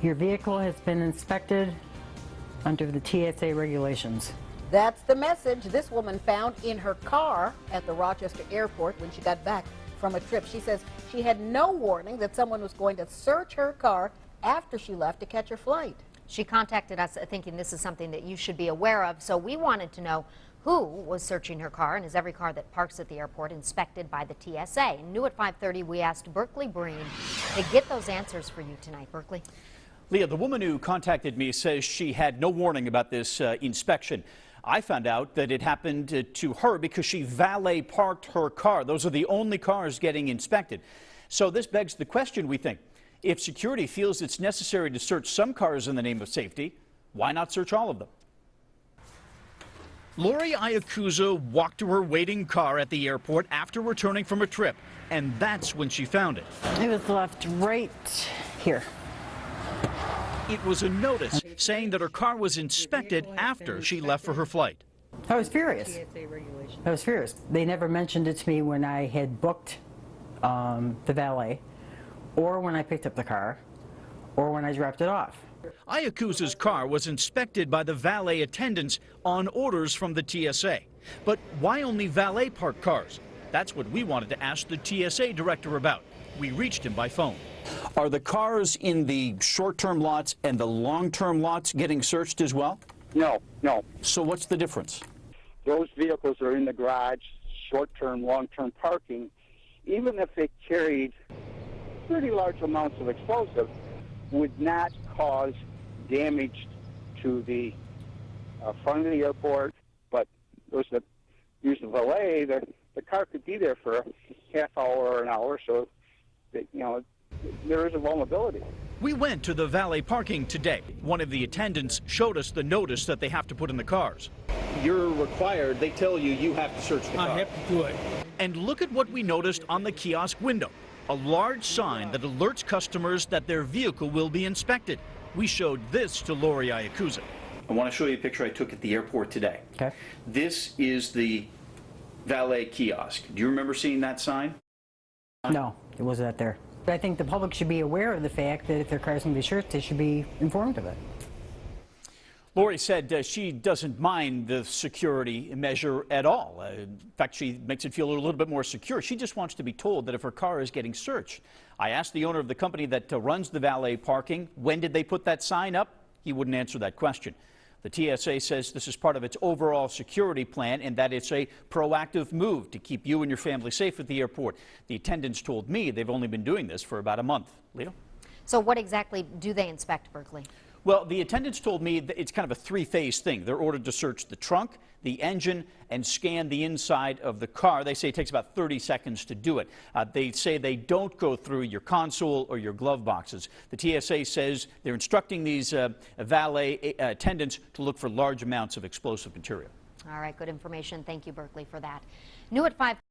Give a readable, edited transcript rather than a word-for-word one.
Your vehicle has been inspected under the TSA regulations. That's the message this woman found in her car at the Rochester airport when she got back from a trip. She says she had no warning that someone was going to search her car after she left to catch her flight. She contacted us thinking this is something that you should be aware of, so we wanted to know who was searching her car, and is every car that parks at the airport inspected by the TSA? And new at 5:30, we asked Berkeley Breen to get those answers for you tonight. Berkeley? Leah, the woman who contacted me says she had no warning about this inspection. I found out that it happened to her because she valet parked her car. Those are the only cars getting inspected. So this begs the question, we think. If security feels it's necessary to search some cars in the name of safety, why not search all of them? Lori Iacusa walked to her waiting car at the airport after returning from a trip, and that's when she found it. It was left right here. It was a notice saying that her car was inspected after she left for her flight. I was furious. I was furious. They never mentioned it to me when I had booked the valet, or when I picked up the car, or when I dropped it off. Iacusa's car was inspected by the valet attendants on orders from the TSA. But why only valet parked cars? That's what we wanted to ask the TSA director about. We reached him by phone. Are the cars in the short-term lots and the long-term lots getting searched as well? No. So what's the difference? Those vehicles are in the garage, short-term, long-term parking. Even if they carried pretty large amounts of explosive, would not cause damage to the front of the airport. But those that use the valet, the car could be there for a half hour or an hour, so that, there is a vulnerability. We went to the valet parking today. One of the attendants showed us the notice that they have to put in the cars. You're required, they tell you you have to search the car. I have to do it. And look at what we noticed on the kiosk window. A large sign that alerts customers that their vehicle will be inspected. We showed this to Lori Iacusa. I want to show you a picture I took at the airport today. Okay. This is the valet kiosk. Do you remember seeing that sign? No, it wasn't out there. I think the public should be aware of the fact that if their car's going to be searched, they should be informed of it. Lori said she doesn't mind the security measure at all. In fact, she makes it feel a little bit more secure. She just wants to be told that if her car is getting searched. I asked the owner of the company that runs the valet parking, when did they put that sign up? He wouldn't answer that question. The TSA says this is part of its overall security plan and that it's a proactive move to keep you and your family safe at the airport. The attendants told me they've only been doing this for about a month. Leo? So what exactly do they inspect, Berkeley? Well, the attendants told me that it's kind of a three-phase thing. They're ordered to search the trunk, the engine, and scan the inside of the car. They say it takes about 30 seconds to do it. They say they don't go through your console or your glove boxes. The TSA says they're instructing these valet attendants to look for large amounts of explosive material. All right, good information. Thank you, Berkeley, for that. New at 5.